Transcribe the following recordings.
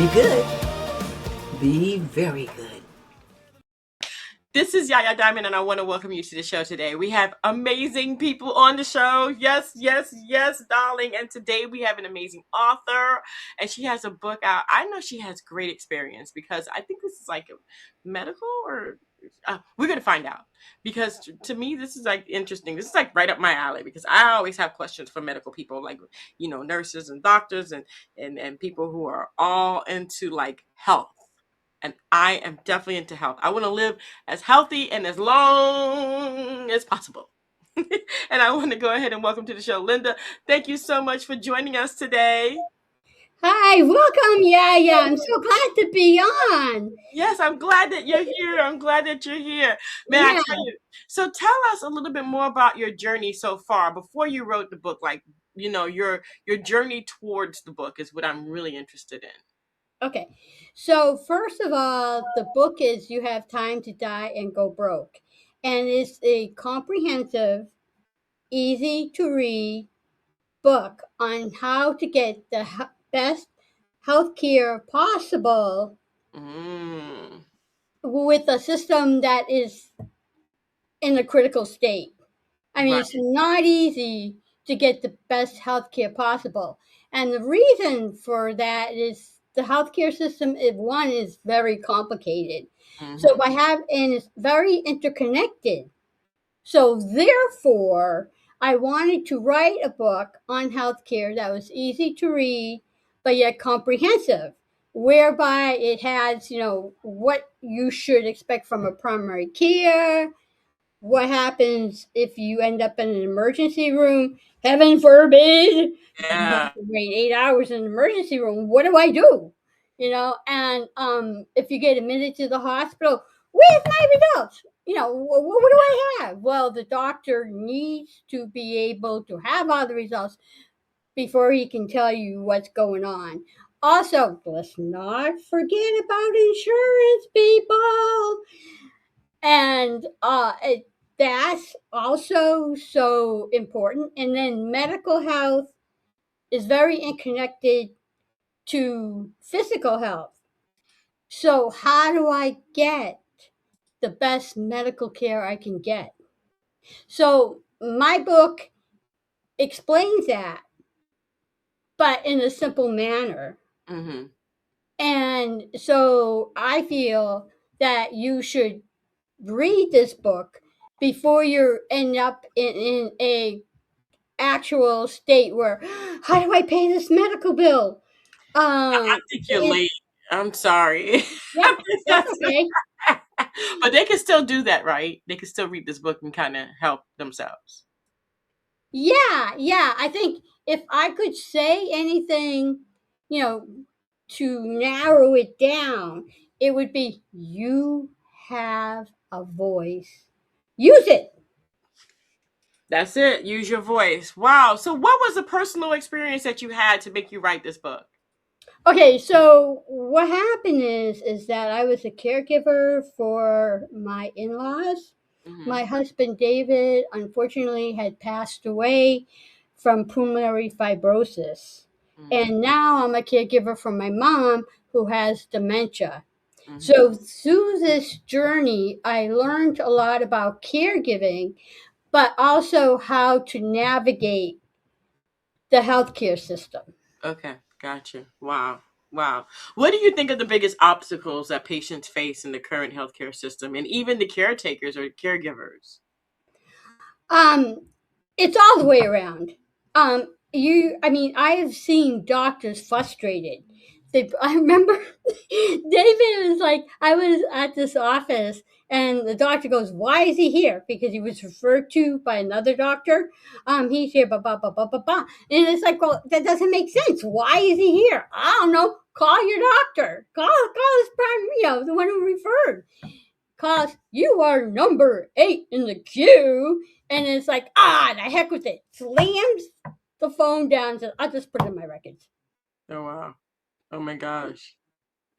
Be good. Be very good. This is Yaya Diamond, and I want to welcome you to the show today. We have amazing people on the show. Yes, yes, yes, darling. And today we have an amazing author, and she has a book out. I know she has great experience because I think this is like a medical or we're going to find out. Because to me, this is like interesting. This is like right up my alley because I always have questions for medical people, like, nurses and doctors and people who are all into like health. And I am definitely into health. I want to live as healthy and as long as possible. And I want to go ahead and welcome to the show, Linda. Thank you so much for joining us today. Hi, welcome, Yaya. I'm so glad to be on. Yes, I'm glad that you're here. I'm glad that you're here. Man, I Yeah. tell you. So tell us a little bit more about your journey so far before you wrote the book. Like, your journey towards the book is what I'm really interested in. Okay. So, first of all, the book is You Have Time to Die and Go Broke. And it's a comprehensive, easy to read book on how to get the best health care possible Mm. with a system that is in a critical state. I mean, Right. it's not easy to get the best healthcare possible. And the reason for that is the healthcare system, is very complicated. So and it's very interconnected. So therefore, I wanted to write a book on healthcare that was easy to read, but yet comprehensive, whereby it has, what you should expect from a primary care, what happens if you end up in an emergency room? Heaven forbid you have Yeah. to wait 8 hours in an emergency room. What do I do? And if you get admitted to the hospital, where's my results? What do I have? Well, the doctor needs to be able to have all the results before he can tell you what's going on. Also, let's not forget about insurance, people. And that's also so important. And then medical health is very connected to physical health. So, how do I get the best medical care I can get? So, my book explains that, but in a simple manner. Mm-hmm. And so, I feel that you should read this book before you end up in a actual state where, how do I pay this medical bill? I think you're late. I'm sorry. Yeah, that's okay. But they can still do that, right? They can still read this book and kind of help themselves. Yeah. I think if I could say anything, you know, to narrow it down, it would be you have a voice. Use it. That's it. Use your voice. Wow. So what was the personal experience that you had to make you write this book? Okay, so what happened is that I was a caregiver for my in-laws. My husband David unfortunately had passed away from pulmonary fibrosis. And now I'm a caregiver for my mom who has dementia. So through this journey, I learned a lot about caregiving, but also how to navigate the healthcare system. Okay. Gotcha. Wow. Wow. What do you think are the biggest obstacles that patients face in the current healthcare system and even the caretakers or caregivers? Um, it's all the way around. I have seen doctors frustrated. I remember David was like, I was at this office and the doctor goes, why is he here? Because he was referred to by another doctor. He's here, blah, blah, blah, blah, blah, blah. And it's like, well, that doesn't make sense. Why is he here? I don't know. Call your doctor. Call his the one who referred. Cause you are number 8 in the queue. And it's like, the heck with it. Slams the phone down and says, I'll just put it in my records. Oh, wow. Oh, my gosh.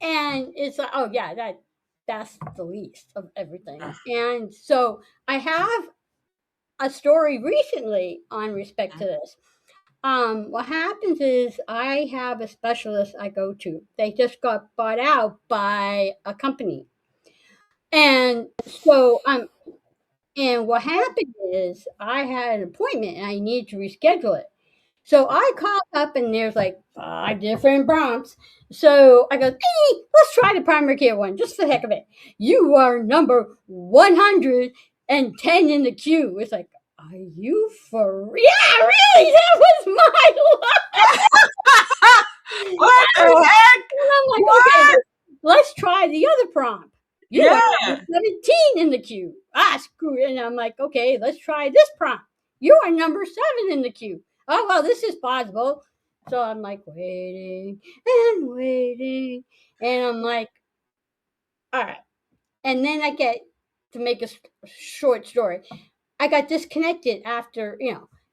And it's like, oh, yeah, that's the least of everything. And so I have a story recently on respect to this. what happens is I have a specialist I go to. They just got bought out by a company. And so and what happened is I had an appointment and I need to reschedule it. So I called up and there's like 5 different prompts. So I go, hey, let's try the primary care one just for the heck of it. You are number 110 in the queue. It's like, are you for real? Yeah, really? That was my luck. What the heck? And I'm like, What? okay, let's try the other prompt. You are Yeah. number 17 in the queue. Screw it. And I'm like, okay, let's try this prompt. You are number 7 in the queue. Oh, well, this is possible. So I'm like, waiting and waiting. And I'm like, all right. And then I get, to make a short story, I got disconnected after,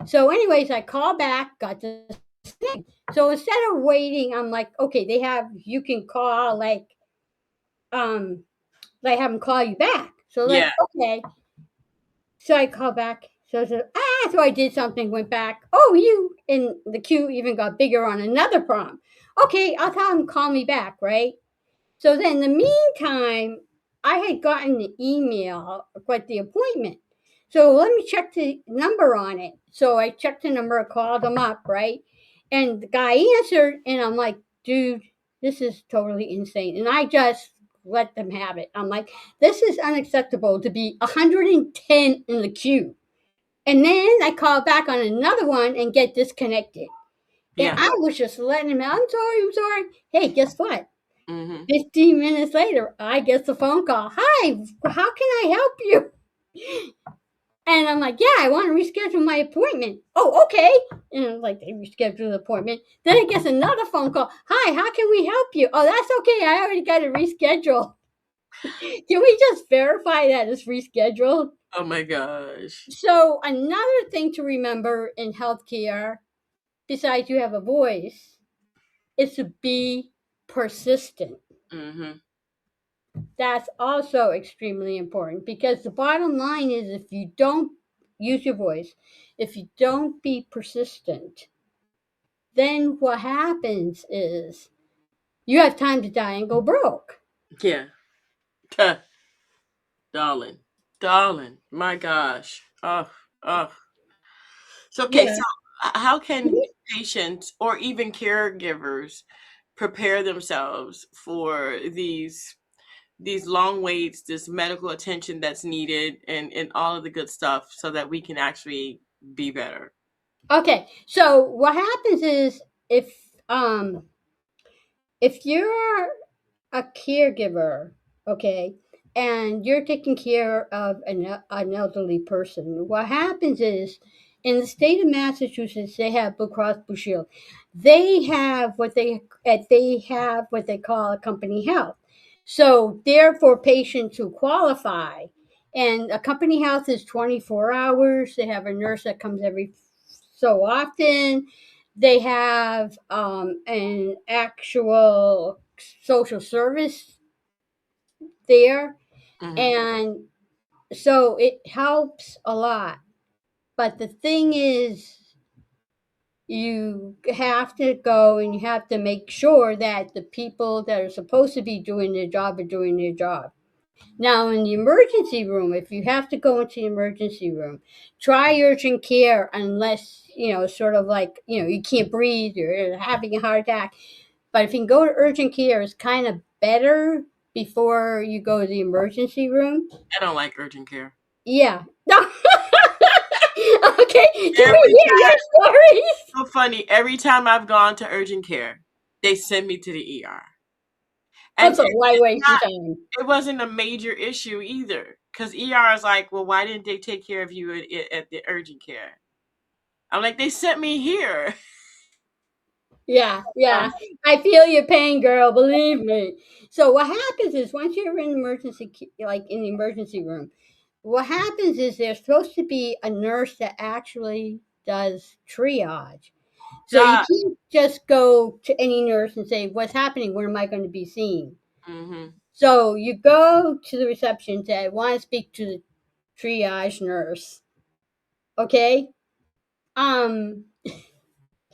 So, anyways, I call back, got disconnected. So instead of waiting, I'm like, okay, you can call, they have them call you back. So, Yeah. okay. So I call back. So I said, so I did something, went back. Oh, you, and the queue even got bigger on another prompt. Okay, I'll tell them call me back, right? So then in the meantime, I had gotten the email with the appointment. So let me check the number on it. So I checked the number, called them up, right? And the guy answered, and I'm like, dude, this is totally insane. And I just let them have it. I'm like, this is unacceptable to be 110 in the queue. And then I call back on another one and get disconnected. Yeah. And I was just letting him out. I'm sorry. Hey, guess what? Mm-hmm. 15 minutes later, I get the phone call. Hi, how can I help you? And I'm like, yeah, I want to reschedule my appointment. Oh, okay. And I'm like, they reschedule the appointment. Then I get another phone call. Hi, how can we help you? Oh, that's okay. I already got it rescheduled. Can we just verify that it's rescheduled? Oh my gosh. So another thing to remember in healthcare, besides you have a voice, is to be persistent. Mm-hmm. That's also extremely important because the bottom line is if you don't use your voice, if you don't be persistent, then what happens is you have time to die and go broke. Yeah. Darling. My gosh. Oh. So, okay, Yeah. so how can patients or even caregivers prepare themselves for these long waits, this medical attention that's needed, and all of the good stuff so that we can actually be better? Okay. So what happens is um if you're a caregiver, okay, and you're taking care of an elderly person, what happens is in the state of Massachusetts, they have Blue Cross Blue Shield. They have what they call a company health. So therefore, patients who qualify, and a company health is 24 hours. They have a nurse that comes every so often. They have an actual social service there, Mm-hmm. and so it helps a lot. But the thing is, you have to go and you have to make sure that the people that are supposed to be doing their job are doing their job. Now, in the emergency room, if you have to go into the emergency room, try urgent care unless, sort of like, you can't breathe, you're having a heart attack. But if you can go to urgent care, it's kind of better before you go to the emergency room. I don't like urgent care. Yeah. No. Okay. Can Every we hear your stories? So funny. Every time I've gone to urgent care, they send me to the ER. And That's a why waste of time. it wasn't a major issue either. Because ER is like, well, why didn't they take care of you at the urgent care? I'm like, they sent me here. Yeah. I feel your pain, girl. Believe me. So what happens is once you're in in the emergency room, what happens is there's supposed to be a nurse that actually does triage. So you can't just go to any nurse and say, what's happening? Where am I going to be seen? Mm-hmm. So you go to the reception and say, I want to speak to the triage nurse. Okay?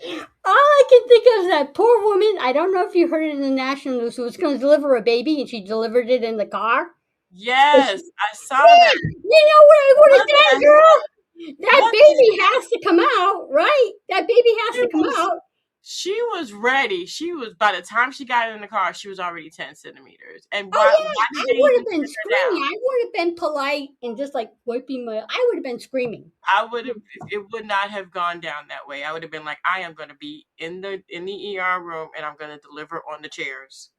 All I can think of is that poor woman. I don't know if you heard it in the national news, who was going to deliver a baby and she delivered it in the car. Yes, I saw that. You know what I would have What done, the girl? heck? That What the baby has to come out, right? That baby has to come was out. she was ready. She was by the time she got in the car, she was already 10 centimeters. And Oh why yeah, did I they would even have been sit her down? screaming. I would have been polite and just like wiping my. I would have been screaming. I would have it would not have gone down that way. I would have been like, I am gonna be in the ER room and I'm gonna deliver on the chairs.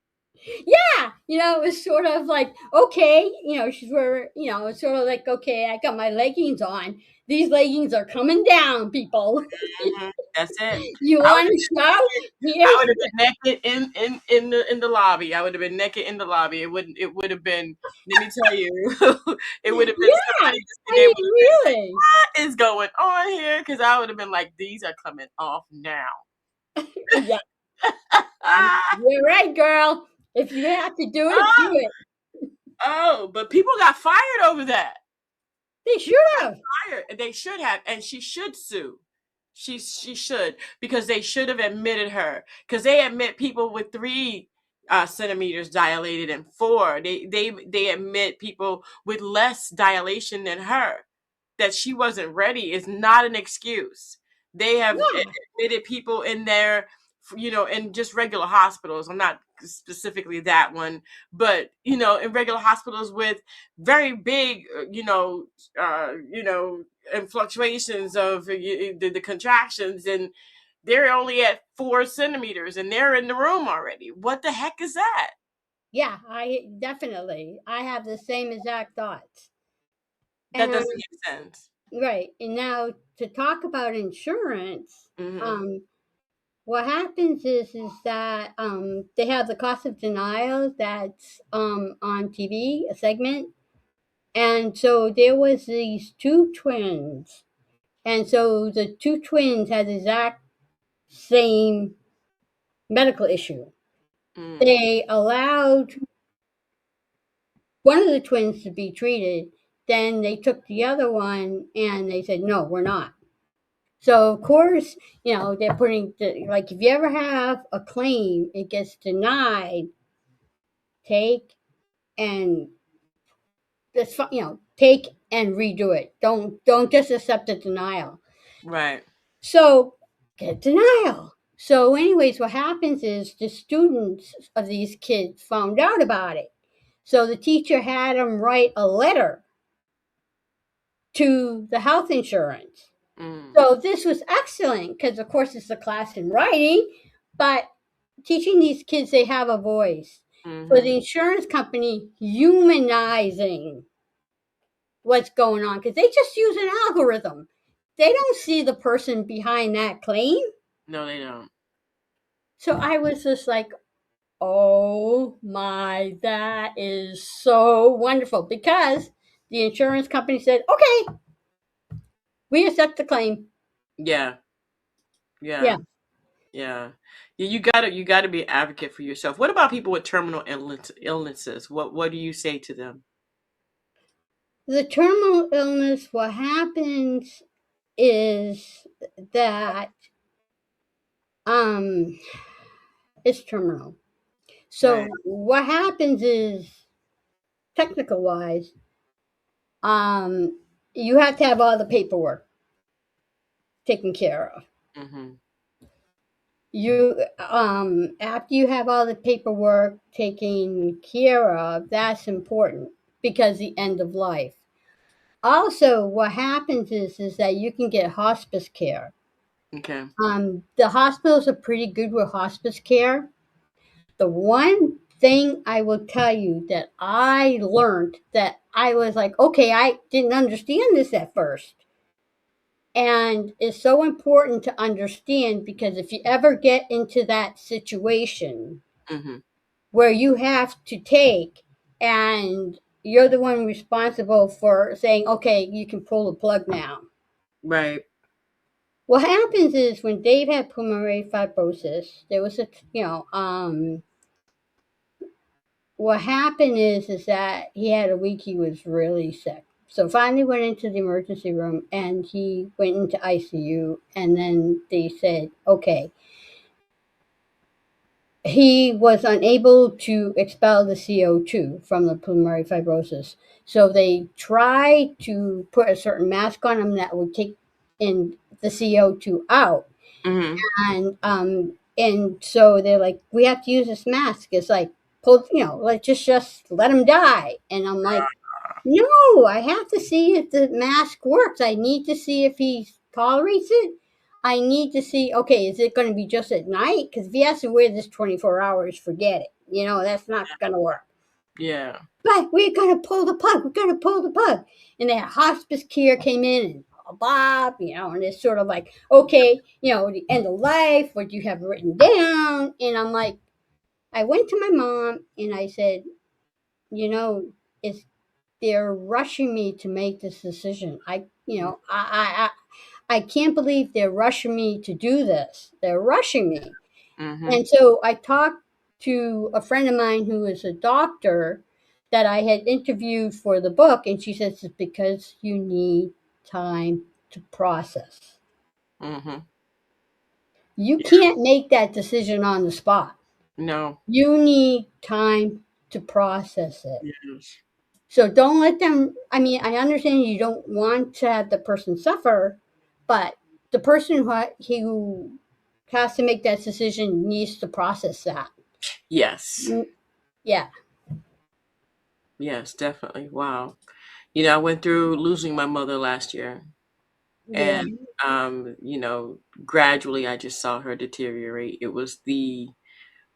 Yeah, it was sort of like okay, she's wearing, it's sort of like okay, I got my leggings on. These leggings are coming down, people. That's it. You I would want have to show? I Here's would have been naked in the lobby. I would have been naked in the lobby. It would have been, let me tell you, it would have been yeah. somebody just I today would mean, have been saying, really. what is going on here? Because I would have been like, these are coming off now. Yeah, you're right, girl. If you have to do it, do it. Oh, but people got fired over that. They should have. They should have, and she should sue. She should, because they should have admitted her, because they admit people with 3 centimeters dilated and 4. They admit people with less dilation than her. That she wasn't ready is not an excuse. They have Yeah, admitted people in there, in just regular hospitals. I'm not specifically that one, but in regular hospitals with very big, and fluctuations of the contractions, and they're only at 4 centimeters, and they're in the room already. What the heck is that? yeah. I definitely. I have the same exact thoughts. That And doesn't make sense. right, and now to talk about insurance, Hmm. um, what happens is that they have the cost of denial that's on TV, a segment, and so there was these two twins, and so the two twins had the exact same medical issue. Mm. They allowed one of the twins to be treated, then they took the other one and they said, no, we're not. So, of course, they're putting, like, if you ever have a claim, it gets denied, take and take and redo it. Don't just accept the denial. Right. So, get denial. So, anyways, what happens is the students of these kids found out about it. So the teacher had them write a letter to the health insurance. Mm. So this was excellent because, of course, it's a class in writing, but teaching these kids they have a voice. For the insurance company, humanizing what's going on because they just use an algorithm. They don't see the person behind that claim. No, they don't. So I was just like, oh my, that is so wonderful because the insurance company said, okay, we accept the claim. Yeah. Yeah. Yeah. Yeah. Yeah, you gotta be an advocate for yourself. What about people with terminal illnesses? What do you say to them? The terminal illness, what happens is that um it's terminal. So Right. what happens is technical wise, you have to have all the paperwork taken care of. Mm-hmm. You after you have all the paperwork taken care of, that's important because the end of life. Also, what happens is that you can get hospice care. Okay. The hospitals are pretty good with hospice care. The one thing I will tell you that I learned that I was like, okay, I didn't understand this at first. And it's so important to understand because if you ever get into that situation Mm-hmm. where you have to take and you're the one responsible for saying, okay, you can pull the plug now. Right. What happens is when Dave had pulmonary fibrosis, there was what happened is that he had a week he was really sick. So finally went into the emergency room and he went into ICU, and then they said, okay, he was unable to expel the CO2 from the pulmonary fibrosis. So they tried to put a certain mask on him that would take in the CO2 out. Mm-hmm. And so they're like, we have to use this mask. It's like, pull, like just let him die. And I'm like, no, I have to see if the mask works. I need to see if he tolerates it. I need to see, okay, is it going to be just at night? Because if he has to wear this 24 hours, forget it. That's not going to work. Yeah. But we got to pull the plug. We got to pull the plug. And that hospice care came in and blah, and it's sort of like, okay, the end of life, what do you have written down? And I'm like, I went to my mom and I said, it's they're rushing me to make this decision. I can't believe they're rushing me to do this. They're rushing me. Mm-hmm. And so I talked to a friend of mine who is a doctor that I had interviewed for the book, and she says it's because you need time to process. Mm-hmm. You can't make that decision on the spot. No. You need time to process it. Yes. So don't let them. I mean, I understand you don't want to have the person suffer, but the person who has to make that decision needs to process that. Yes. Yeah. Yes, definitely. Wow. I went through losing my mother last year. Yeah. And gradually I just saw her deteriorate. It was the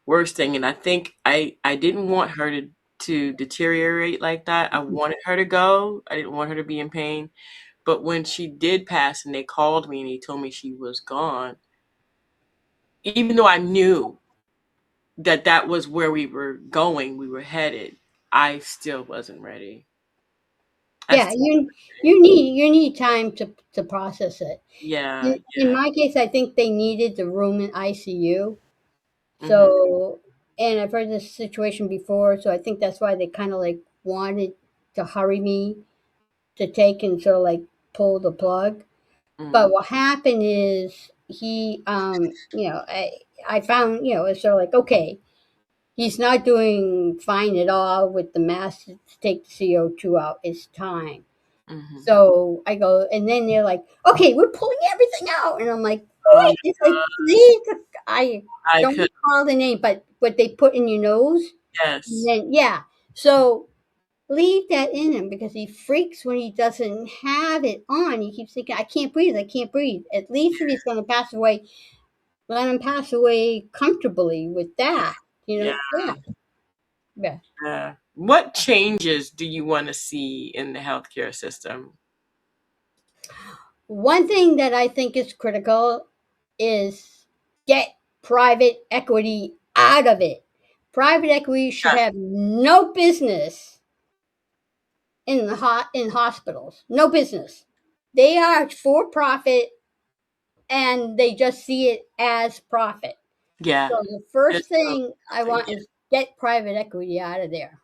worst thing. And I think I didn't want her to deteriorate like that. I wanted her to go. I didn't want her to be in pain. But when she did pass and they called me and they told me she was gone, even though I knew that was where we were going, we were headed, I still wasn't ready. Yeah, you need time to process it. Yeah. In my case, I think they needed the room in ICU. Mm-hmm. So, and I've heard this situation before, so I think that's why they kind of like wanted to hurry me to take and sort of like pull the plug. Mm-hmm. But what happened is I found, it's sort of like, okay, he's not doing fine at all with the mask to take the CO2 out. It's time. Mm-hmm. So I go, and then they're like, okay, we're pulling everything out. And I'm like, Oh what? It's like, please, I I don't could. recall the name, but what they put in your nose. And Yes. then, yeah. So leave that in him because he freaks when he doesn't have it on. He keeps thinking, I can't breathe. I can't breathe. At least if he's going to pass away, let him pass away comfortably with that. Yeah. Yeah. Yeah. Yeah. What changes do you want to see in the healthcare system? One thing that I think is critical is get private equity out of it. Private equity should Yes. have no business in hospitals. No business. They are for profit and they just see it as profit. Yeah. So the first It's thing I something. want is get private equity out of there.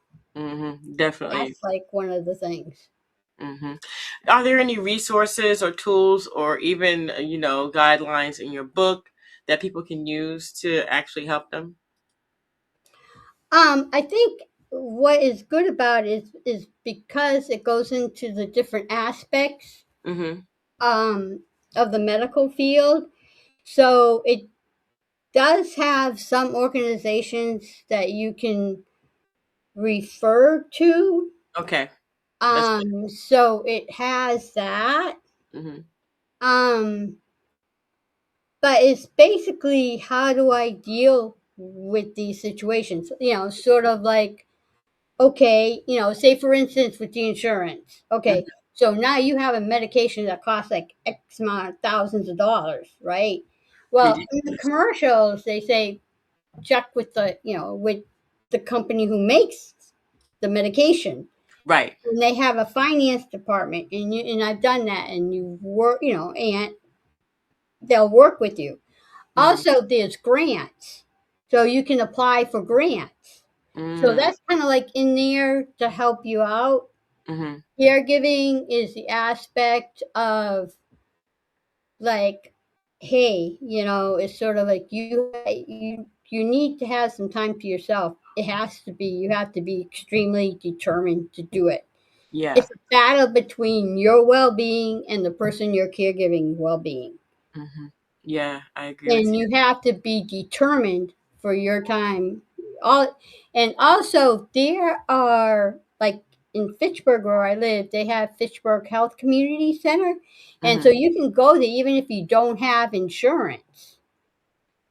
Definitely. That's like one of the things. hmm Are there any resources or tools or even, guidelines in your book that people can use to actually help them? I think what is good about it is because it goes into the different aspects Mm-hmm. um, of the medical field. So it does have some organizations that you can refer to. Okay. That's So it has that. mm-hmm. Um, but it's basically how do I deal with these situations? Sort of like, okay, say for instance with the insurance. Okay, so now you have a medication that costs like X amount of thousands of dollars, right? Well, in the Ridiculous. commercials, they say check with the company who makes the medication. Right. And they have a finance department, and I've done that, and you work, and they'll work with you. Mm-hmm. Also, there's grants, so you can apply for grants. So Mm. that's kind of like in there to help you out. Mhm. Caregiving is the aspect of like, hey, it's sort of like you need to have some time for yourself. It has to be you have to be extremely determined to do it. Yeah. It's a battle between your well-being and the person you're caregiving well-being. Mhm. Yeah, I agree with And you. you have to be determined for your time. All and also there are like in Fitchburg where I live, they have Fitchburg Health Community Center, and so Mhm. you can go there even if you don't have insurance.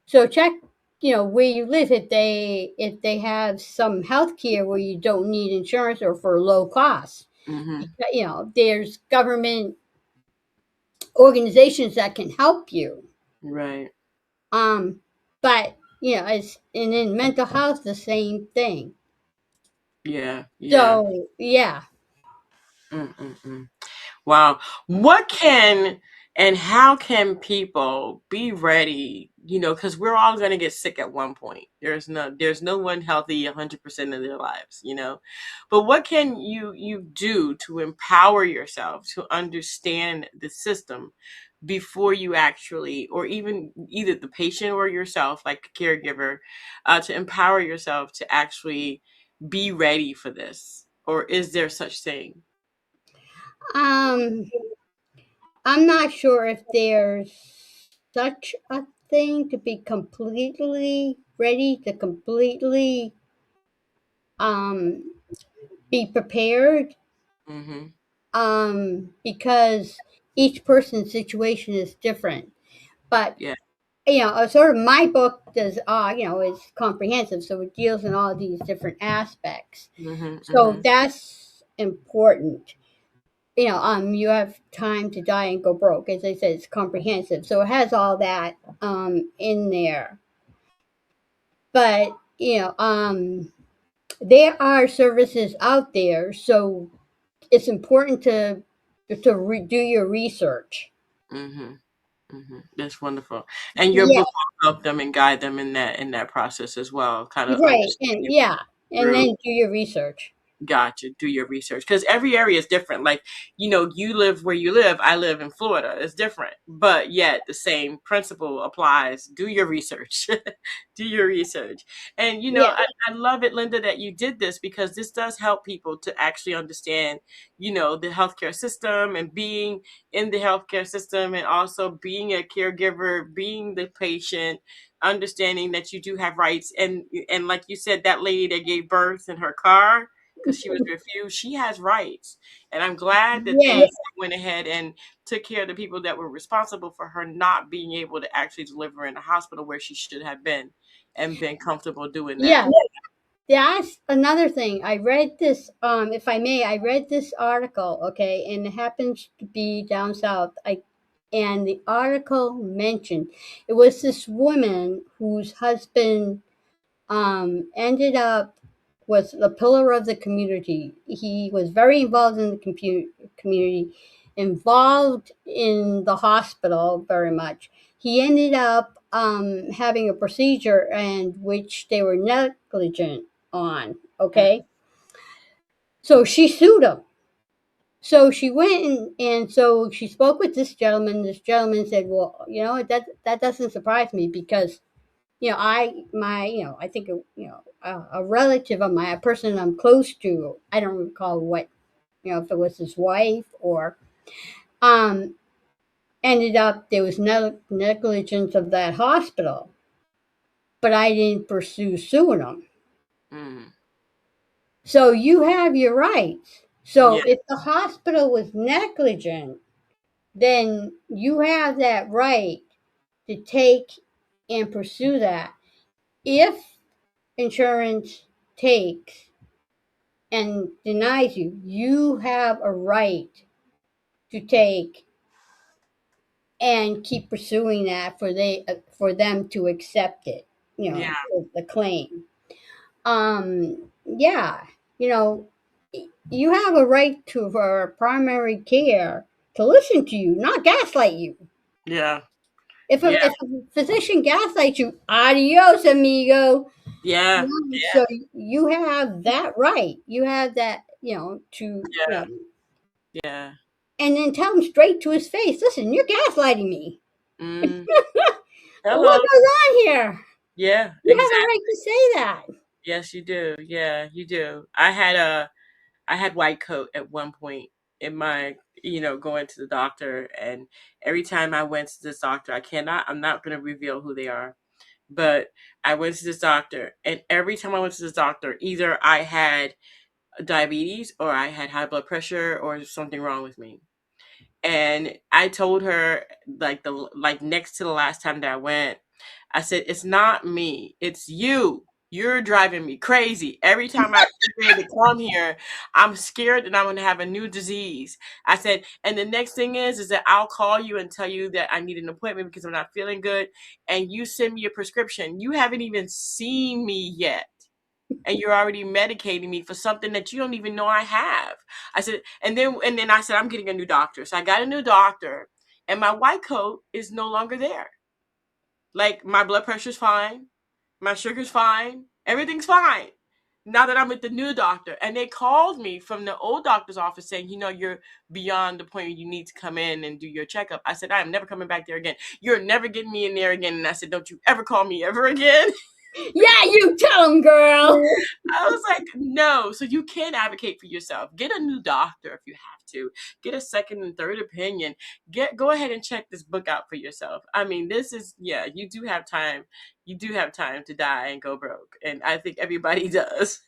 So check, where you live if they have some health care where you don't need insurance or for low cost. Mhm. There's government organizations that can help you. Right. Um, but it's and in mental health the same thing. Yeah. Yeah. So yeah, Mm-mm-mm. Wow. What can and how can people be ready? Because we're all going to get sick at one point. There's no one healthy 100% of their lives. But what can you do to empower yourself to understand the system before you actually, or even either the patient or yourself, like a caregiver, to empower yourself to actually be ready for this? Or is there such thing? um, I'm not sure if there's such a thing to be completely ready to completely um be prepared, Mm-hmm. because each person's situation is different. But Yeah. sort of my book does, is comprehensive, so it deals in all these different aspects. Mhm, So mhm. that's important. You have time to die and go broke. As I said, it's comprehensive, so it has all that in there. But there are services out there, so it's important to do your research. Mhm, mhm. That's wonderful. And your Yeah, book will help them and guide them in that process as well, kinda right, and understanding yeah, and through. then do your research. Gotcha. Do your research because every area is different. Like, you live where you live. I live in Florida. It's different, but yet the same principle applies. Do your research. Do your research. And, Yeah, I love it, Linda, that you did this because this does help people to actually understand, the healthcare system and being in the healthcare system and also being a caregiver, being the patient, understanding that you do have rights. And like you said, that lady that gave birth in her car because she was refused. She has rights. And I'm glad that yeah, they went ahead and took care of the people that were responsible for her not being able to actually deliver in the hospital where she should have been and been comfortable doing that. yeah. That's another thing. I read this, if I may, I read this article, okay, and it happens to be down south. And the article mentioned it was this woman whose husband ended up was the pillar of the community. He was very involved in the community, involved in the hospital very much. He ended up having a procedure and which they were negligent on. Mm, Okay, so she sued him. So she went and so she spoke with this gentleman. This gentleman said, "Well, that doesn't surprise me because I think a relative of mine, a person I'm close to, I don't recall what, if it was his wife or, um, ended up there was no negligence of that hospital, but I didn't pursue suing them. mm. So you have your rights. So Yeah, if the hospital was negligent, then you have that right to take and pursue that. If insurance takes and denies you, you have a right to take and keep pursuing that for them to accept it. yeah, The claim. Yeah, you know, you have a right to for primary care to listen to you, not gaslight you. yeah, If a, yeah, if a physician gaslights you, adios, amigo. yeah, So you have that right. You have that. Yeah. Yeah. and then tell him straight to his face, listen, you're gaslighting me. Mm. What Hello. goes on here? Yeah, You have a right exactly. to say that. Yes, you do. Yeah, you do. I had white coat at one point in my, going to the doctor, and every time I went to this doctor, I'm not going to reveal who they are, but I went to this doctor, and every time I went to this doctor, either I had diabetes or I had high blood pressure or something wrong with me. And I told her, like next to the last time that I went, I said, it's not me, it's you. You're driving me crazy. Every time I prepare to come here, I'm scared that I'm going to have a new disease. I said, and the next thing is that I'll call you and tell you that I need an appointment because I'm not feeling good. And you send me a prescription. You haven't even seen me yet. And you're already medicating me for something that you don't even know I have. I said, and then I said, I'm getting a new doctor. So I got a new doctor, and my white coat is no longer there. Like, my blood pressure's fine, my sugar's fine, everything's fine. Now that I'm with the new doctor, and they called me from the old doctor's office saying, you're beyond the point where you need to come in and do your checkup. I said, I am never coming back there again. You're never getting me in there again. And I said, don't you ever call me ever again. Yeah, you tell him, girl. I was like, no. So you can advocate for yourself. Get a new doctor if you have to. Get a second and third opinion. Go ahead and check this book out for yourself. I mean, you do have time. You do have time to die and go broke. And I think everybody does.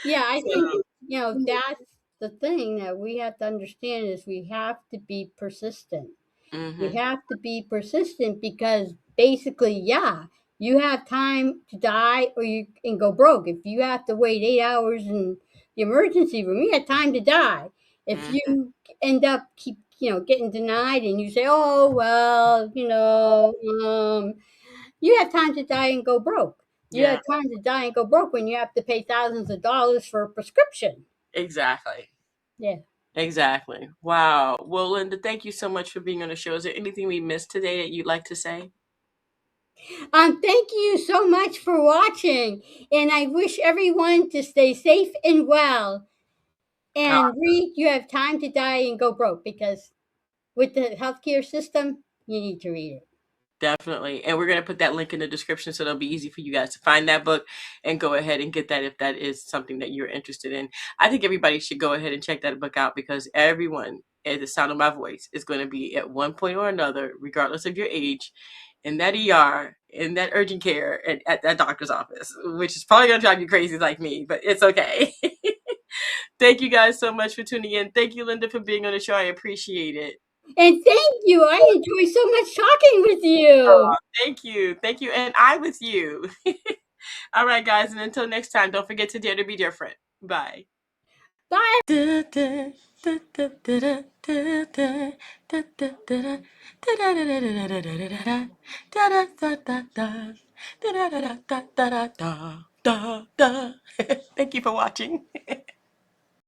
Yeah, I think, So, that's the thing that we have to understand is we have to be persistent. We mm-hmm, have to be persistent because basically, yeah, you have time to die or you can go broke. If you have to wait 8 hours in the emergency room, you have time to die. If mm-hmm, you end up getting denied and you say, oh well, you have time to die and go broke. You yeah, have time to die and go broke when you have to pay thousands of dollars for a prescription. exactly. Yeah. Exactly. Wow. Well, Linda, thank you so much for being on the show. Is there anything we missed today that you'd like to say? Thank you so much for watching, and I wish everyone to stay safe and well. And read, you have time to die and go broke because with the healthcare system, you need to read it. Definitely. And we're going to put that link in the description so it'll be easy for you guys to find that book and go ahead and get that if that is something that you're interested in. I think everybody should go ahead and check that book out because everyone at the sound of my voice is going to be at one point or another, regardless of your age, in that ER, in that urgent care, and at that doctor's office, which is probably going to drive you crazy like me, but it's okay. Thank you guys so much for tuning in. Thank you, Linda, for being on the show. I appreciate it. And thank you. I enjoy so much talking with you. Thank you. Thank you. And I with you. All right, guys. And until next time, don't forget to dare to be different. Bye. Bye. Thank you for watching.